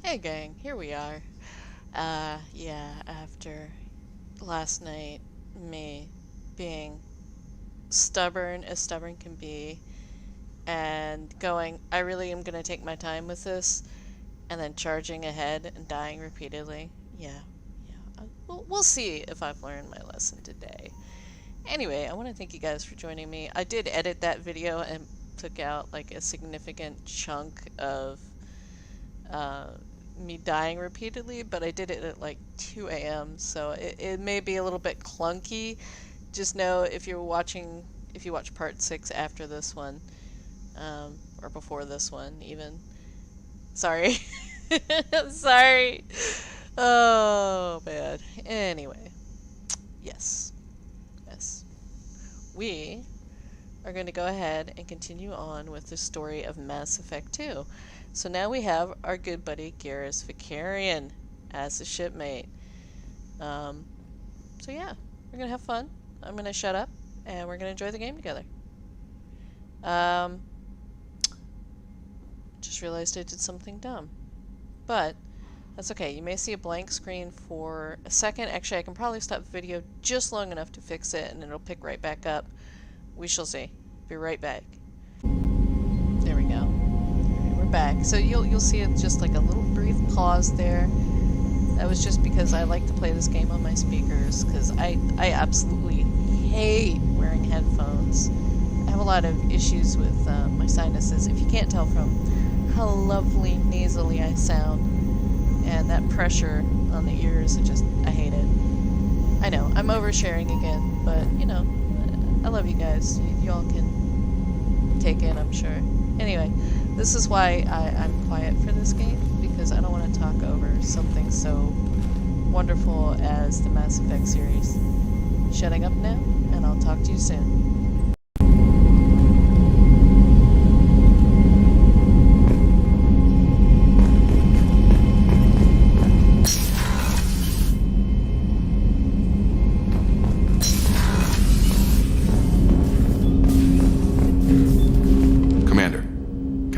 Hey gang, here we are. Yeah, after last night, me being stubborn as stubborn can be, and going, I really am gonna take my time with this, and then charging ahead and dying repeatedly. Yeah. We'll see if I've learned my lesson today. Anyway, I want to thank you guys for joining me. I did edit that video and took out like a significant chunk of uh, me dying repeatedly, but I did it at like 2 a.m. so it may be a little bit clunky. Just know if you watch part 6 after this one, or before this one even. Sorry. Sorry. Oh, man. Anyway. Yes. Yes. We are going to go ahead and continue on with the story of Mass Effect 2. So now we have our good buddy Garrus Vakarian as a shipmate. So yeah, we're going to have fun. I'm going to shut up and we're going to enjoy the game together. Just realized I did something dumb. But that's okay. You may see a blank screen for a second. Actually, I can probably stop the video just long enough to fix it and it'll pick right back up. We shall see. Be right back. There we go. Alright, we're back. So you'll see it just like a little brief pause there. That was just because I like to play this game on my speakers, because I absolutely hate wearing headphones. I have a lot of issues with my sinuses. If you can't tell from how lovely nasally I sound, and that pressure on the ears, I hate it. I know, I'm oversharing again, but you know, I love you guys. You all can take it, I'm sure. Anyway, this is why I'm quiet for this game, because I don't want to talk over something so wonderful as the Mass Effect series. Shutting up now, and I'll talk to you soon.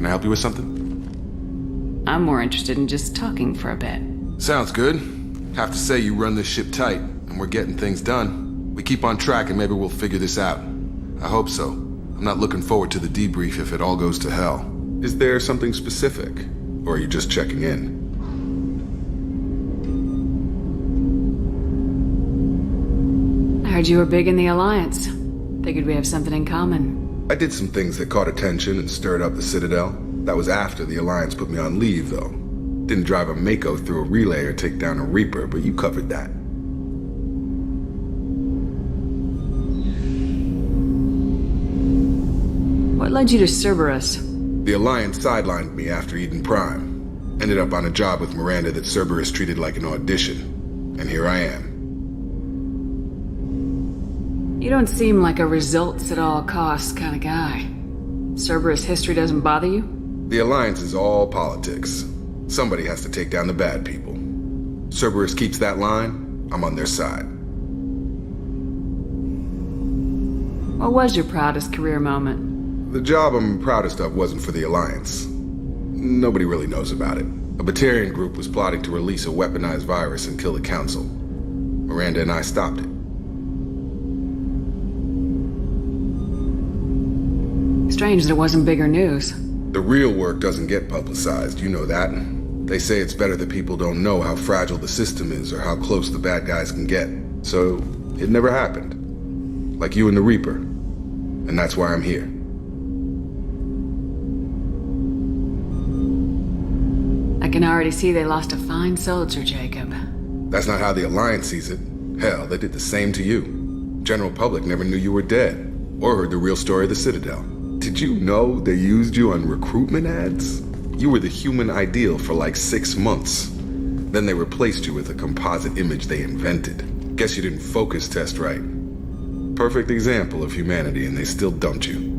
Help you with something? I'm more interested in just talking for a bit. Sounds good. Have to say you run this ship tight, and we're getting things done. We keep on track and maybe we'll figure this out. I hope so. I'm not looking forward to the debrief if it all goes to hell. Is there something specific? Or are you just checking in? I heard you were big in the Alliance. Figured we have something in common. I did some things that caught attention and stirred up the Citadel. That was after the Alliance put me on leave, though. Didn't drive a Mako through a relay or take down a Reaper, but you covered that. What led you to Cerberus? The Alliance sidelined me after Eden Prime. Ended up on a job with Miranda that Cerberus treated like an audition. And here I am. You don't seem like a results-at-all-costs kind of guy. Cerberus history doesn't bother you? The Alliance is all politics. Somebody has to take down the bad people. Cerberus keeps that line, I'm on their side. What was your proudest career moment? The job I'm proudest of wasn't for the Alliance. Nobody really knows about it. A Batarian group was plotting to release a weaponized virus and kill the Council. Miranda and I stopped it. Strange that it wasn't bigger news. The real work doesn't get publicized, you know that. They say it's better that people don't know how fragile the system is or how close the bad guys can get. So, it never happened. Like you and the Reaper. And that's why I'm here. I can already see they lost a fine soldier, Jacob. That's not how the Alliance sees it. Hell, they did the same to you. General public never knew you were dead, or heard the real story of the Citadel. Did you know they used you on recruitment ads? You were the human ideal for like 6 months. Then they replaced you with a composite image they invented. Guess you didn't focus test right. Perfect example of humanity, and they still dumped you.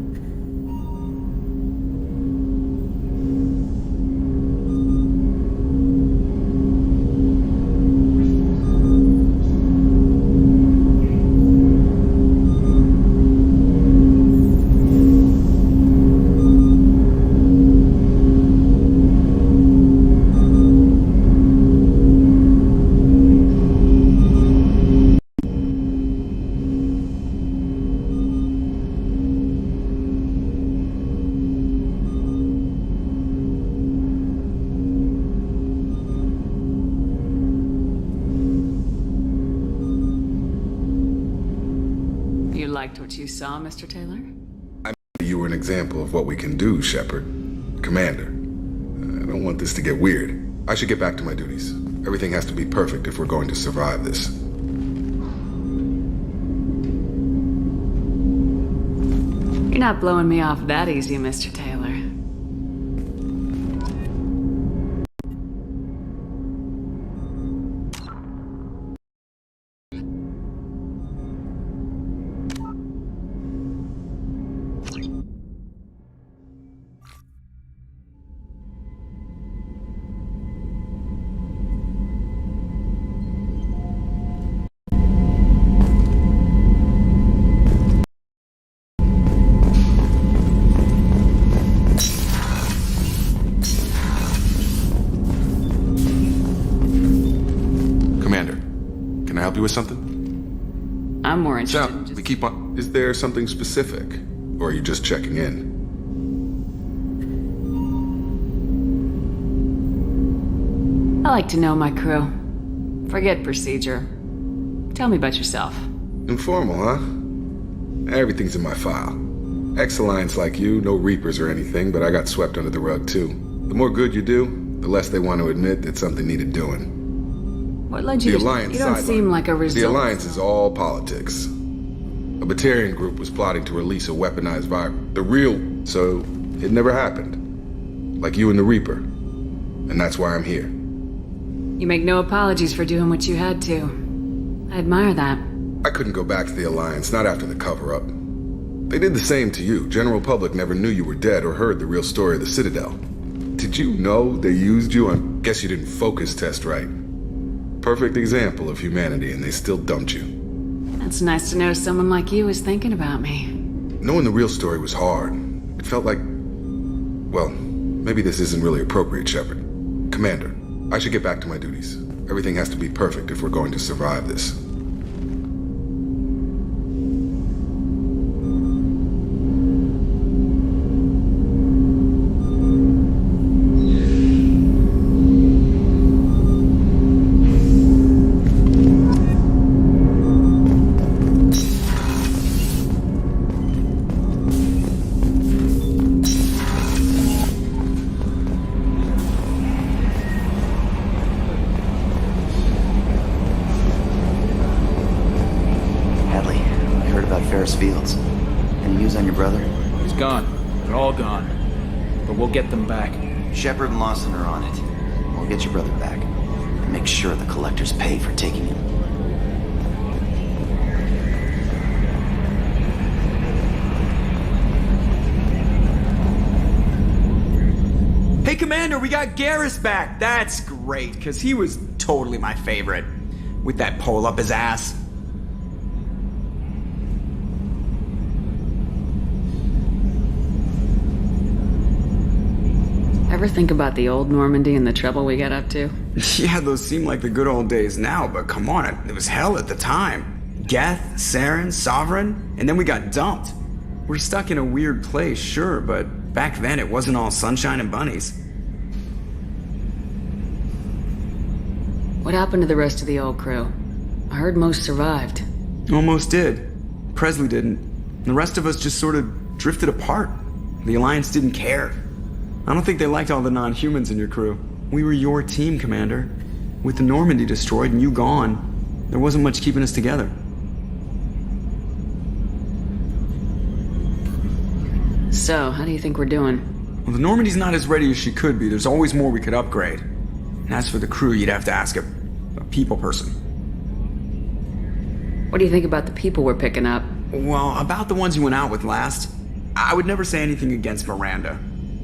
liked what you saw, Mr. Taylor? You were an example of what we can do, Shepard. Commander, I don't want this to get weird. I should get back to my duties. Everything has to be perfect if we're going to survive this. You're not blowing me off that easy, Mr. Taylor. Commander, can I help you with something? I'm more interested So, in just... we keep on... Is there something specific? Or are you just checking in? I like to know my crew. Forget procedure. Tell me about yourself. Informal, huh? Everything's in my file. Ex-Alliance like you, no Reapers or anything, but I got swept under the rug too. The more good you do, the less they want to admit that something needed doing. What led you The to... Alliance You don't sideline. seem like a The result... Alliance is all politics. A Batarian group was plotting to release a weaponized virus. The real... So, it never happened. Like you and the Reaper. And that's why I'm here. You make no apologies for doing what you had to. I admire that. I couldn't go back to the Alliance, not after the cover-up. They did the same to you. General public never knew you were dead or heard the real story of the Citadel. Did you know they used you on... Guess you didn't focus test right. Perfect example of humanity, and they still dumped you. It's nice to know someone like you is thinking about me. Knowing the real story was hard. It felt like... Well, maybe this isn't really appropriate, Shepard. Commander, I should get back to my duties. Everything has to be perfect if we're going to survive this. Fields. Any news on your brother? He's gone. They're all gone. But we'll get them back. Shepard and Lawson are on it. We'll get your brother back. And make sure the collectors pay for taking him. Hey, Commander, we got Garrus back. That's great, because he was totally my favorite. With that pole up his ass. Ever think about the old Normandy and the trouble we got up to? Yeah, those seem like the good old days now, but come on, it was hell at the time. Geth, Saren, Sovereign, and then we got dumped. We're stuck in a weird place, sure, but back then it wasn't all sunshine and bunnies. What happened to the rest of the old crew? I heard most survived. Almost did. Presley didn't. The rest of us just sort of drifted apart. The Alliance didn't care. I don't think they liked all the non-humans in your crew. We were your team, Commander. With the Normandy destroyed and you gone, there wasn't much keeping us together. So, how do you think we're doing? Well, the Normandy's not as ready as she could be. There's always more we could upgrade. And as for the crew, you'd have to ask a people person. What do you think about the people we're picking up? Well, about the ones you went out with last, I would never say anything against Miranda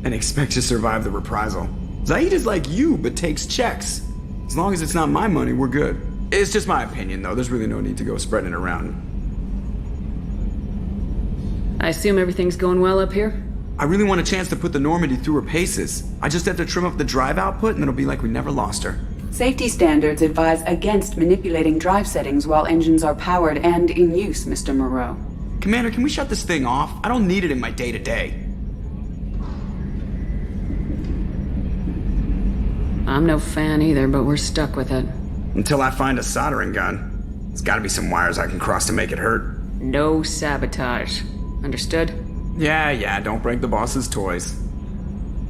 and expect to survive the reprisal. Zaid is like you, but takes checks. As long as it's not my money, we're good. It's just my opinion, though. There's really no need to go spreading it around. I assume everything's going well up here? I really want a chance to put the Normandy through her paces. I just have to trim up the drive output, and it'll be like we never lost her. Safety standards advise against manipulating drive settings while engines are powered and in use, Mr. Moreau. Commander, can we shut this thing off? I don't need it in my day-to-day. I'm no fan either, but we're stuck with it. Until I find a soldering gun. There's gotta be some wires I can cross to make it hurt. No sabotage. Understood? Yeah, don't break the boss's toys.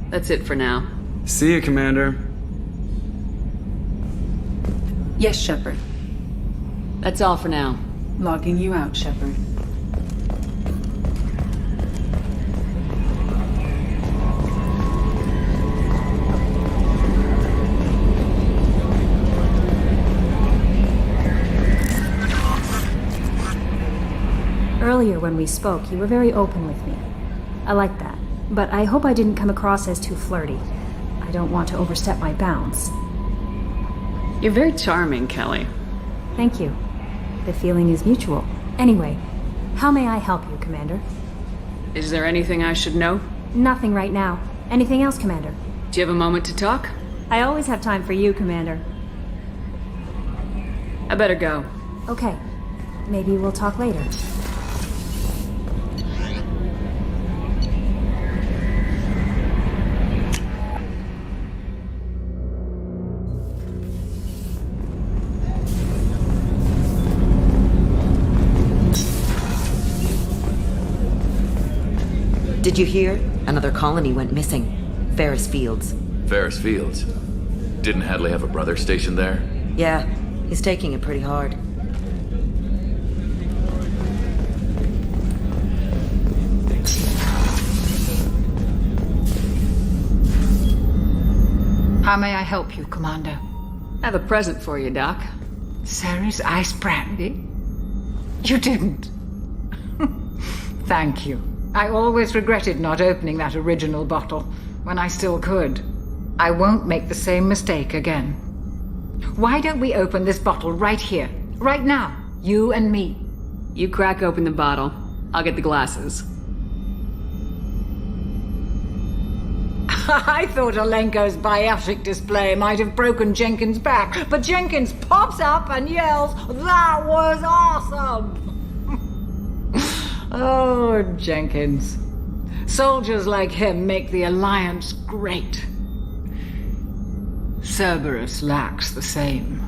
That's it for now. See you, Commander. Yes, Shepard. That's all for now. Logging you out, Shepard. Earlier when we spoke, you were very open with me. I like that. But I hope I didn't come across as too flirty. I don't want to overstep my bounds. You're very charming, Kelly. Thank you. The feeling is mutual. Anyway, how may I help you, Commander? Is there anything I should know? Nothing right now. Anything else, Commander? Do you have a moment to talk? I always have time for you, Commander. I better go. Okay. Maybe we'll talk later. Did you hear? Another colony went missing. Ferris Fields. Ferris Fields? Didn't Hadley have a brother stationed there? Yeah, he's taking it pretty hard. How may I help you, Commander? I have a present for you, Doc. Ceres ice brandy? You didn't. Thank you. I always regretted not opening that original bottle when I still could. I won't make the same mistake again. Why don't we open this bottle right here, right now, you and me? You crack open the bottle. I'll get the glasses. I thought Alenko's biotic display might have broken Jenkins' back, but Jenkins pops up and yells, "That was awesome!" Oh, Jenkins. Soldiers like him make the Alliance great. Cerberus lacks the same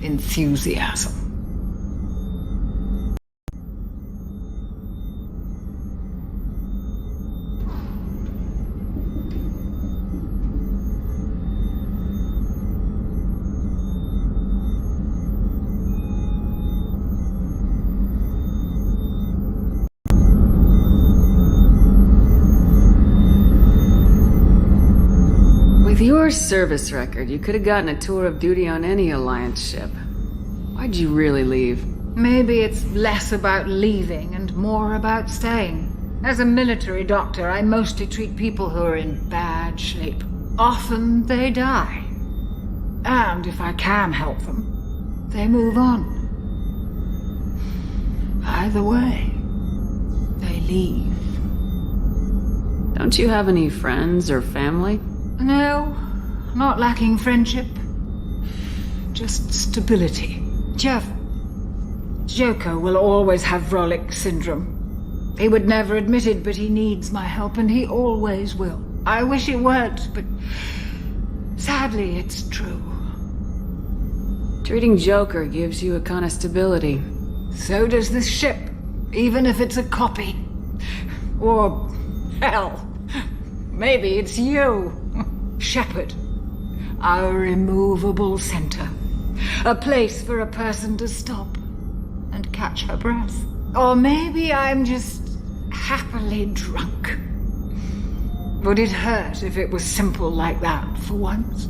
enthusiasm. With your service record, you could have gotten a tour of duty on any Alliance ship. Why'd you really leave? Maybe it's less about leaving and more about staying. As a military doctor, I mostly treat people who are in bad shape. Often they die. And if I can help them, they move on. Either way, they leave. Don't you have any friends or family? No, not lacking friendship. Just stability. Joko will always have Vrolic syndrome. He would never admit it, but he needs my help, and he always will. I wish it weren't, but sadly, it's true. Treating Joker gives you a kind of stability. So does this ship, even if it's a copy. Or, hell, maybe it's you. Shepard, our immovable center. A place for a person to stop and catch her breath. Or maybe I'm just happily drunk. Would it hurt if it was simple like that for once?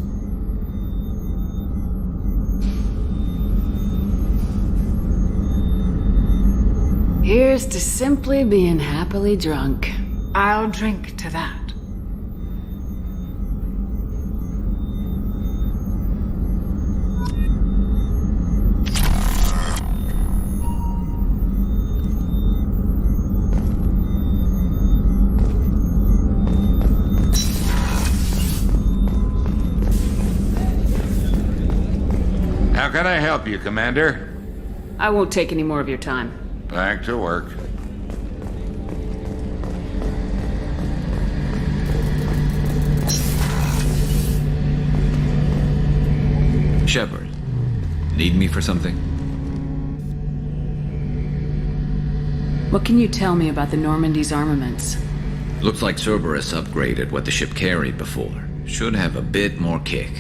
Here's to simply being happily drunk. I'll drink to that. How can I help you, Commander? I won't take any more of your time. Back to work. Shepard, need me for something? What can you tell me about the Normandy's armaments? Looks like Cerberus upgraded what the ship carried before. Should have a bit more kick.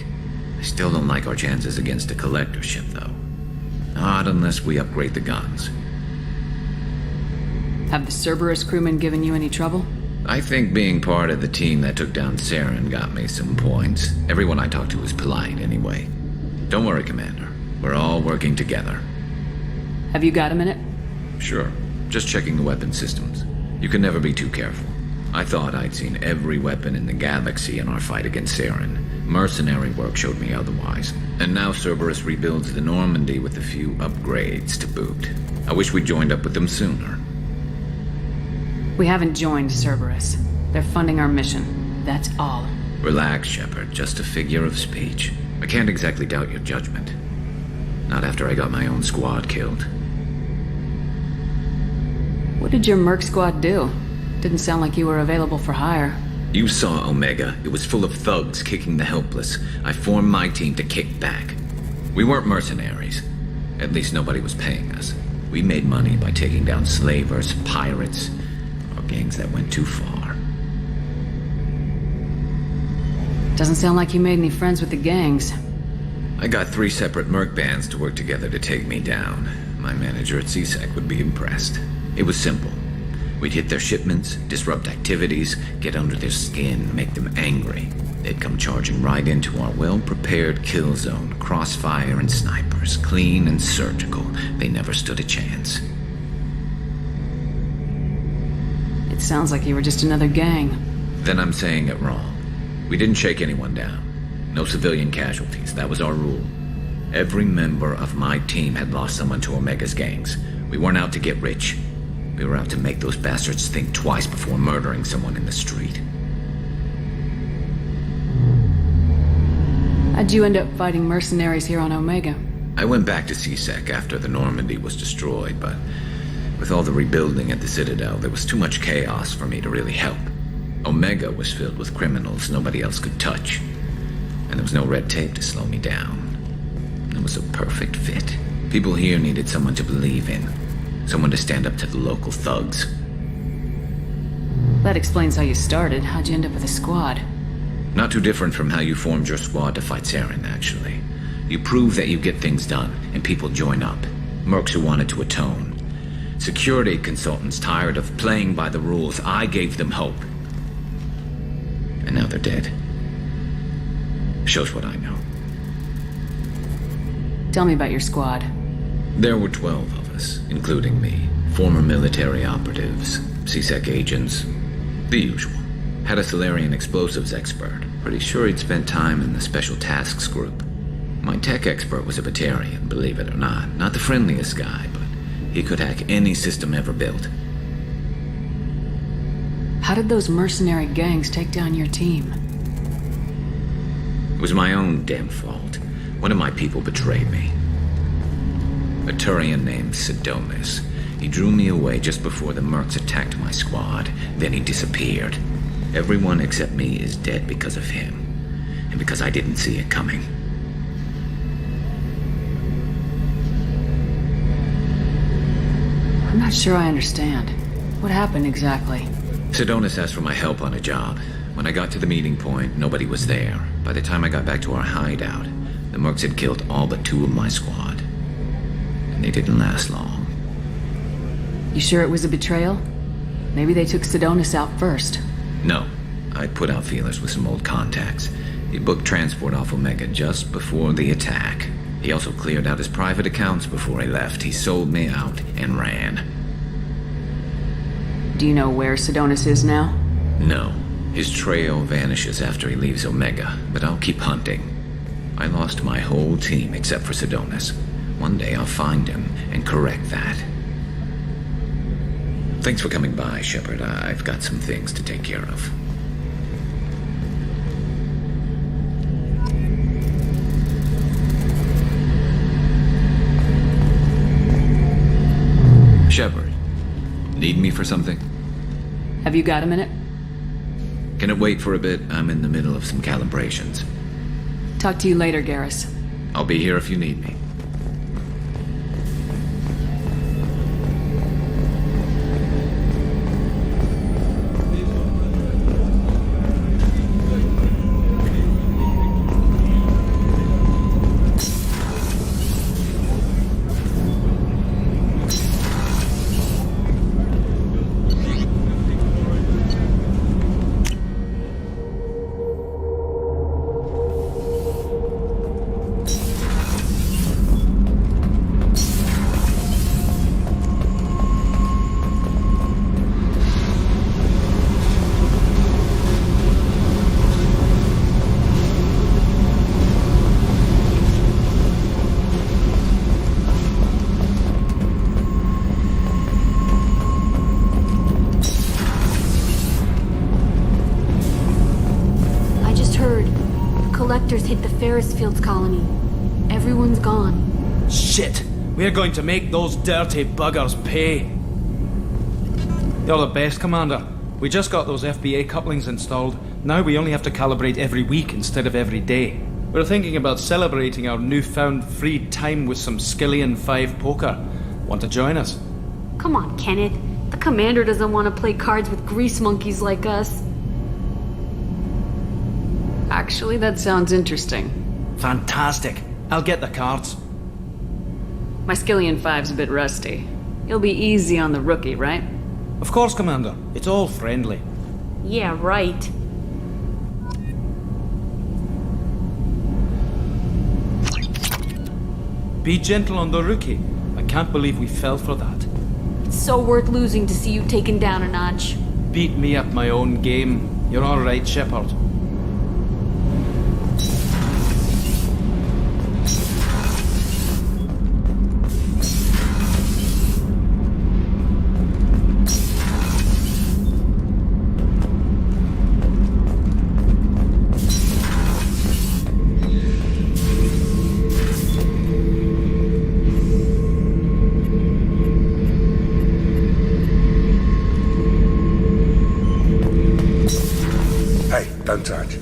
I still don't like our chances against a collector ship, though. Not unless we upgrade the guns. Have the Cerberus crewmen given you any trouble? I think being part of the team that took down Saren got me some points. Everyone I talked to was polite, anyway. Don't worry, Commander. We're all working together. Have you got a minute? Sure. Just checking the weapon systems. You can never be too careful. I thought I'd seen every weapon in the galaxy in our fight against Saren. Mercenary work showed me otherwise. And now Cerberus rebuilds the Normandy with a few upgrades to boot. I wish we'd joined up with them sooner. We haven't joined Cerberus. They're funding our mission. That's all. Relax, Shepard. Just a figure of speech. I can't exactly doubt your judgment. Not after I got my own squad killed. What did your Merc squad do? Didn't sound like you were available for hire. You saw Omega. It was full of thugs kicking the helpless. I formed my team to kick back. We weren't mercenaries. At least nobody was paying us. We made money by taking down slavers, pirates, or gangs that went too far. Doesn't sound like you made any friends with the gangs. I got 3 separate merc bands to work together to take me down. My manager at CSEC would be impressed. It was simple. We'd hit their shipments, disrupt activities, get under their skin, make them angry. They'd come charging right into our well-prepared kill zone, crossfire and snipers, clean and surgical. They never stood a chance. It sounds like you were just another gang. Then I'm saying it wrong. We didn't shake anyone down. No civilian casualties, that was our rule. Every member of my team had lost someone to Omega's gangs. We weren't out to get rich. We were out to make those bastards think twice before murdering someone in the street. How'd you end up fighting mercenaries here on Omega? I went back to CSEC after the Normandy was destroyed, but with all the rebuilding at the Citadel, there was too much chaos for me to really help. Omega was filled with criminals nobody else could touch, and there was no red tape to slow me down. It was a perfect fit. People here needed someone to believe in. Someone to stand up to the local thugs. That explains how you started. How'd you end up with a squad? Not too different from how you formed your squad to fight Saren, actually. You prove that you get things done, and people join up. Mercs who wanted to atone. Security consultants tired of playing by the rules. I gave them hope. And now they're dead. Shows what I know. Tell me about your squad. There were 12 of us, including me. Former military operatives, CSEC agents, the usual. Had a Solarian explosives expert. Pretty sure he'd spent time in the Special Tasks Group. My tech expert was a Batarian, believe it or not. Not the friendliest guy, but he could hack any system ever built. How did those mercenary gangs take down your team? It was my own damn fault. One of my people betrayed me. A Turian named Sidonis. He drew me away just before the mercs attacked my squad. Then he disappeared. Everyone except me is dead because of him. And because I didn't see it coming. I'm not sure I understand. What happened exactly? Sidonis asked for my help on a job. When I got to the meeting point, nobody was there. By the time I got back to our hideout, the mercs had killed all but 2 of my squad. And they didn't last long. You sure it was a betrayal? Maybe they took Sidonis out first. No. I put out feelers with some old contacts. He booked transport off Omega just before the attack. He also cleared out his private accounts before he left. He sold me out and ran. Do you know where Sidonis is now? No. His trail vanishes after he leaves Omega, but I'll keep hunting. I lost my whole team except for Sidonis. One day I'll find him and correct that. Thanks for coming by, Shepard. I've got some things to take care of. Shepard, need me for something? Have you got a minute? Can it wait for a bit? I'm in the middle of some calibrations. Talk to you later, Garrus. I'll be here if you need me. collectors hit the Ferris Fields colony. Everyone's gone. Shit! We're going to make those dirty buggers pay. You're the best, Commander. We just got those FBA couplings installed. Now we only have to calibrate every week instead of every day. We're thinking about celebrating our newfound free time with some Skillian 5 poker. Want to join us? Come on, Kenneth. The commander doesn't want to play cards with grease monkeys like us. Actually, that sounds interesting. Fantastic. I'll get the cards. My Skillian 5's a bit rusty. You'll be easy on the rookie, right? Of course, Commander. It's all friendly. Yeah, right. Be gentle on the rookie. I can't believe we fell for that. It's so worth losing to see you taken down a notch. Beat me at my own game. You're all right, Shepard. Don't touch.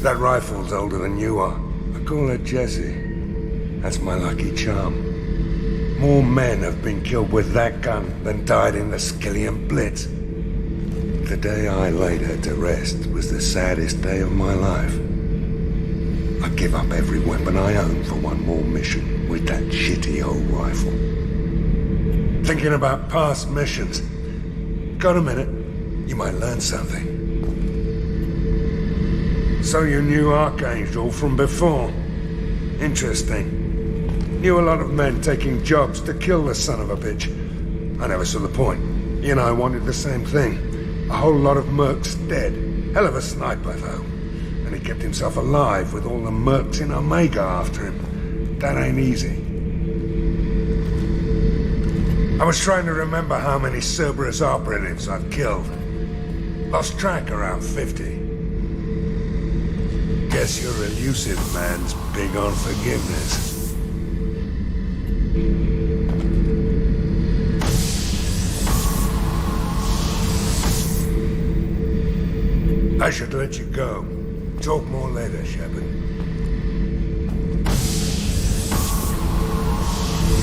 That rifle's older than you are. I call her Jessie. That's my lucky charm. More men have been killed with that gun than died in the Skillian Blitz. The day I laid her to rest was the saddest day of my life. I give up every weapon I own for one more mission with that shitty old rifle. Thinking about past missions. Got a minute? You might learn something. So you knew Archangel from before? Interesting. Knew a lot of men taking jobs to kill the son of a bitch. I never saw the point. He and I wanted the same thing. A whole lot of mercs dead. Hell of a sniper, though. And he kept himself alive with all the mercs in Omega after him. That ain't easy. I was trying to remember how many Cerberus operatives I've killed. Lost track around 50. Guess your elusive man's big on forgiveness. I should let you go. Talk more later, Shepard.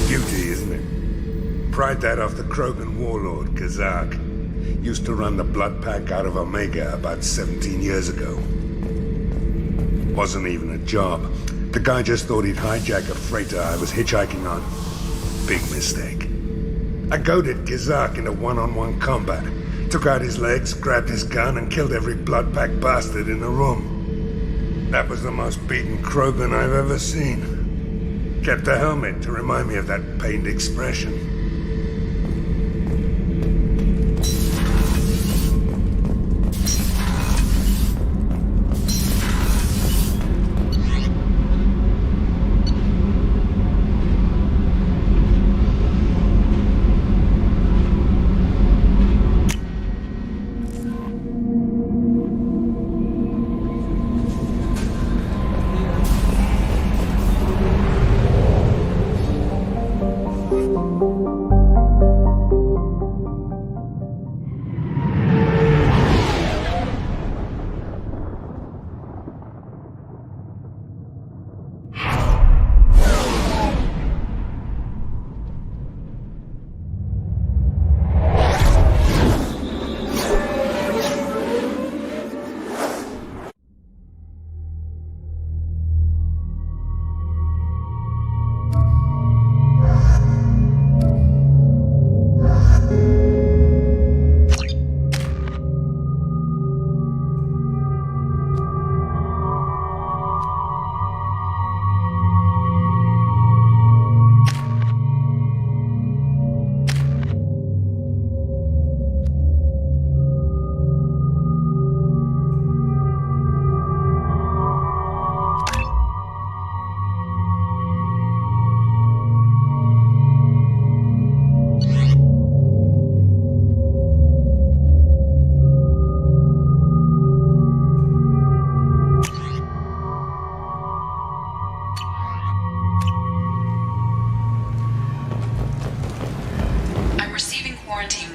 Duty, isn't it? Pried that off the Krogan warlord, Kazak. Used to run the blood pack out of Omega about 17 years ago. Wasn't even a job. The guy just thought he'd hijack a freighter I was hitchhiking on. Big mistake. I goaded Kazak into one-on-one combat. Took out his legs, grabbed his gun, and killed every blood pack bastard in the room. That was the most beaten Krogan I've ever seen. Kept a helmet to remind me of that pained expression.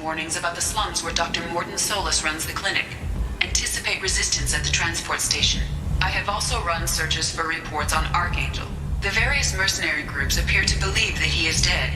warnings about the slums where Dr. Morton Solus runs the clinic. Anticipate resistance at the transport station. I have also run searches for reports on Archangel. The various mercenary groups appear to believe that he is dead.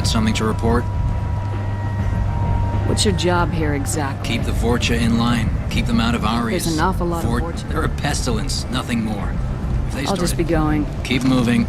Something to report? What's your job here exactly? Keep the Vorcha in line. Keep them out of Arias. There's an awful lot of Vorcha. They're a pestilence, nothing more. If they I'll just be going. Keep moving.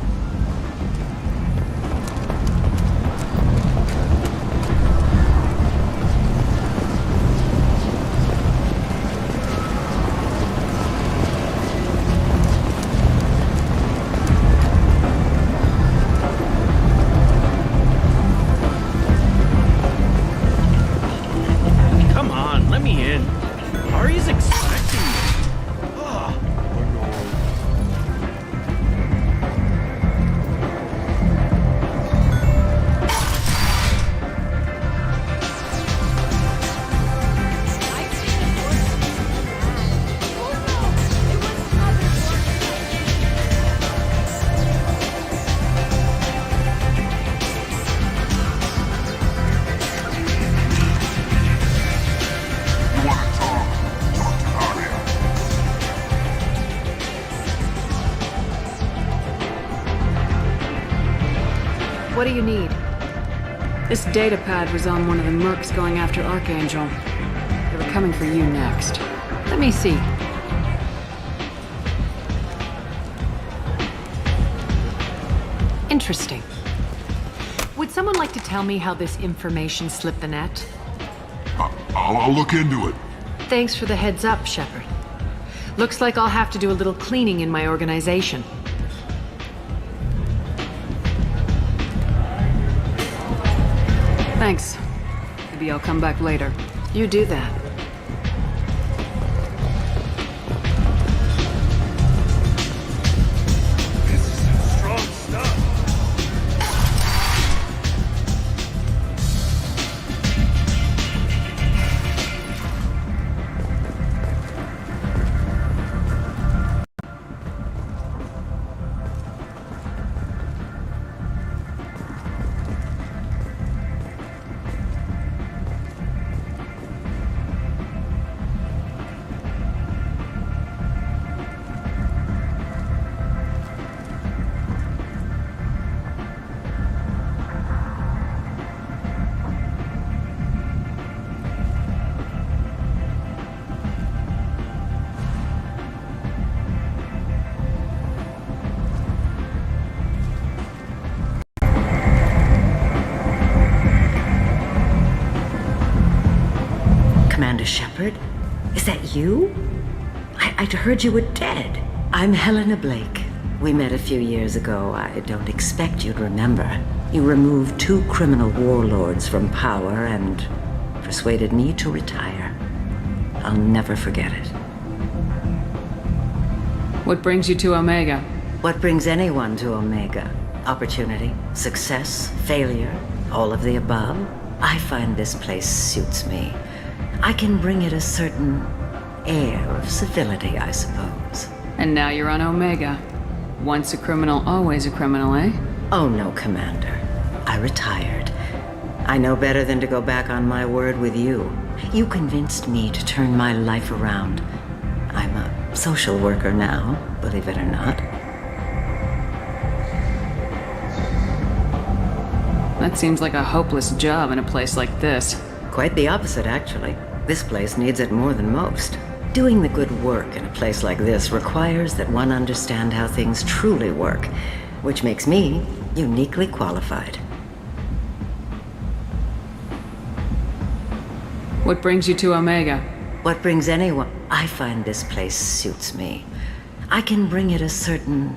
What do you need? This data pad was on one of the mercs going after Archangel. They were coming for you next. Let me see. Interesting. Would someone like to tell me how this information slipped the net? I'll look into it. Thanks for the heads up, Shepard. Looks like I'll have to do a little cleaning in my organization. Thanks. Maybe I'll come back later. You do that. Commander Shepard? Is that you? I'd heard you were dead. I'm Helena Blake. We met a few years ago. I don't expect you'd remember. You removed 2 criminal warlords from power and persuaded me to retire. I'll never forget it. What brings you to Omega? What brings anyone to Omega? Opportunity, success, failure, all of the above. I find this place suits me. I can bring it a certain air of civility, I suppose. And now you're on Omega. Once a criminal, always a criminal, eh? Oh no, Commander. I retired. I know better than to go back on my word with you. You convinced me to turn my life around. I'm a social worker now, believe it or not. That seems like a hopeless job in a place like this. Quite the opposite, actually. This place needs it more than most. Doing the good work in a place like this requires that one understand how things truly work, which makes me uniquely qualified. What brings you to Omega? What brings anyone? I find this place suits me. I can bring it a certain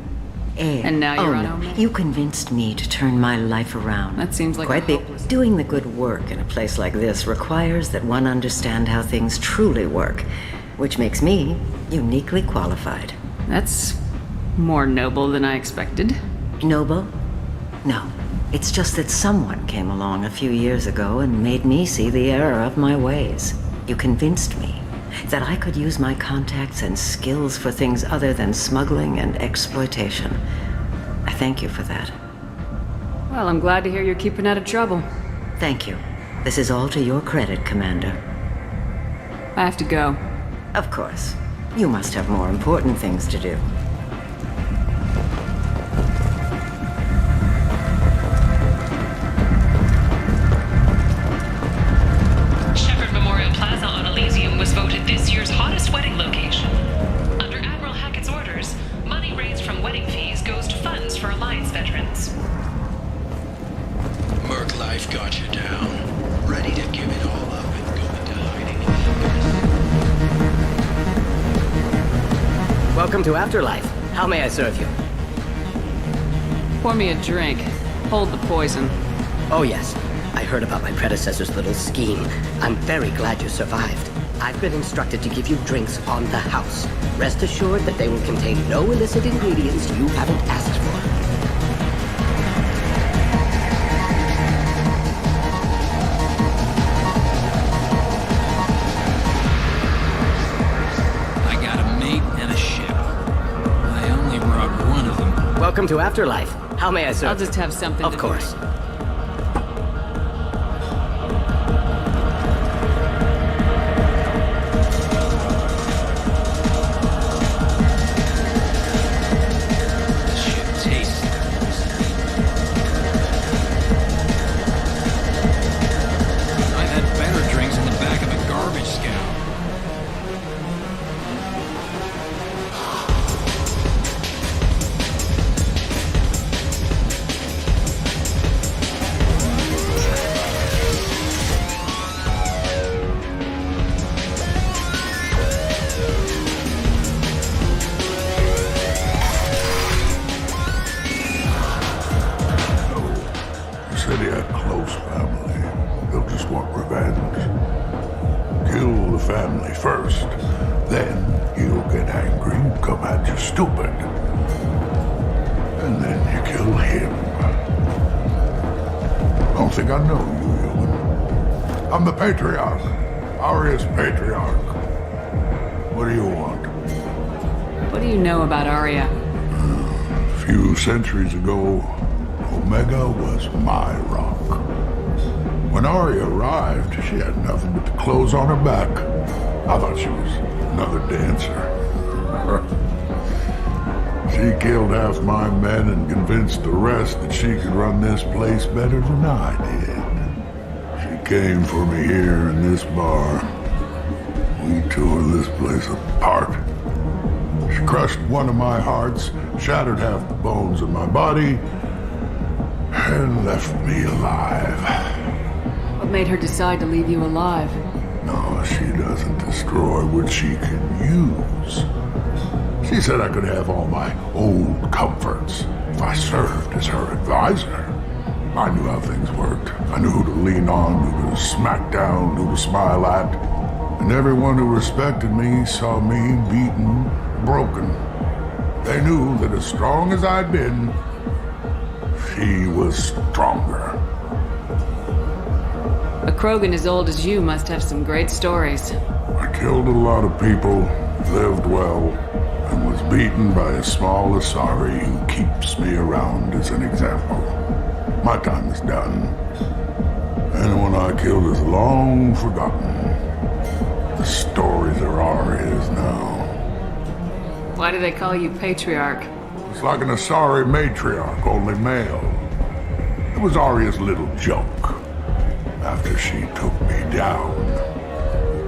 air. And now you're on Omega? You convinced me to turn my life around. That seems like quite Doing the good work in a place like this requires that one understand how things truly work, which makes me uniquely qualified. That's more noble than I expected. Noble? No. It's just that someone came along a few years ago and made me see the error of my ways. You convinced me that I could use my contacts and skills for things other than smuggling and exploitation. I thank you for that. Well, I'm glad to hear you're keeping out of trouble. Thank you. This is all to your credit, Commander. I have to go. Of course. You must have more important things to do. Shepard Memorial Plaza on Elysium was voted this year's hottest wedding location. Under Admiral Hackett's orders, money raised from wedding fees goes to funds for Alliance veterans. Merc life got you down. Ready to give it all up and go into hiding. Welcome to Afterlife. How may I serve you? Pour me a drink. Hold the poison. Oh yes. I heard about my predecessor's little scheme. I'm very glad you survived. I've been instructed to give you drinks on the house. Rest assured that they will contain no illicit ingredients you haven't asked for. I got a mate and a ship. I only robbed one of them. Welcome to Afterlife. How may I serve? I'll just have something Of to course. I've had better drinks in the back of a garbage scow. You said he had close family. They'll just want revenge. Kill the family first. Then he'll get angry, come at you stupid. And then you kill him. I don't think I know you, Ewan. I'm the Patriarch. Aria's Patriarch. What do you want? What do you know about Arya? A few centuries ago, Omega was my rock. When Arya arrived, she had nothing but the clothes on her back. I thought she was another dancer. She killed half my men and convinced the rest that she could run this place better than I did. She came for me here in this bar. We tore this place apart. She crushed one of my hearts, shattered half the bones of my body, and left me alive. What made her decide to leave you alive? No, she doesn't destroy what she can use. She said I could have all my old comforts if I served as her advisor. I knew how things worked. I knew who to lean on, who to smack down, who to smile at. And everyone who respected me saw me beaten, broken. They knew that as strong as I'd been, she was stronger. A Krogan as old as you must have some great stories. I killed a lot of people, lived well, and was beaten by a small Asari who keeps me around as an example. My time is done. Anyone I killed is long forgotten. The stories are ours now. Why do they call you Patriarch? It's like an Asari matriarch, only male. It was Arya's little joke. After she took me down,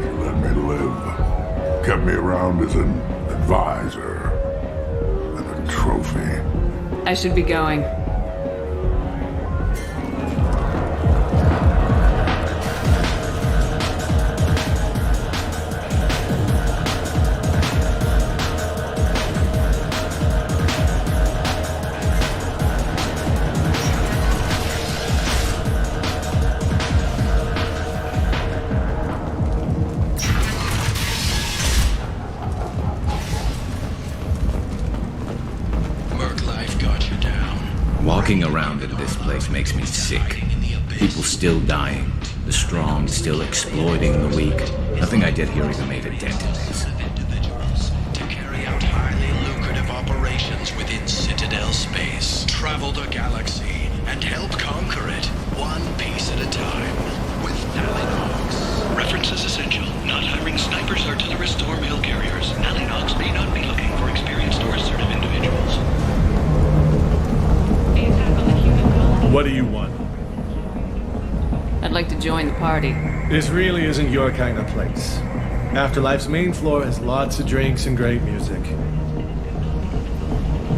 she let me live. Kept me around as an advisor and a trophy. I should be going. Walking around in this place makes me sick. People still dying. The strong still exploiting the weak. Nothing I did here even made a dent in this. To carry out highly lucrative operations within Citadel space. Travel the galaxy and help conquer it, one piece at a time. With Nalinox. References essential. Not hiring snipers or terrorist or mail carriers. Nalinox may not be looking for experienced or assertive individuals. What do you want? I'd like to join the party. This really isn't your kind of place. Afterlife's main floor has lots of drinks and great music.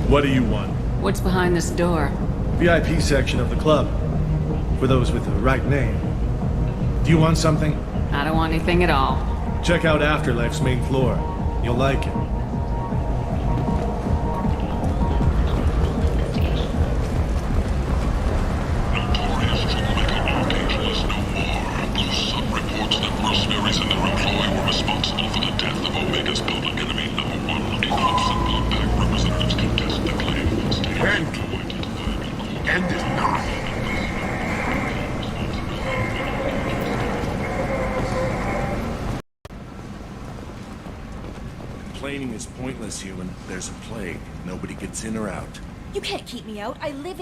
What do you want? What's behind this door? VIP section of the club. For those with the right name. Do you want something? I don't want anything at all. Check out Afterlife's main floor. You'll like it. Complaining is pointless, human. There's a plague. Nobody gets in or out. You can't keep me out. I live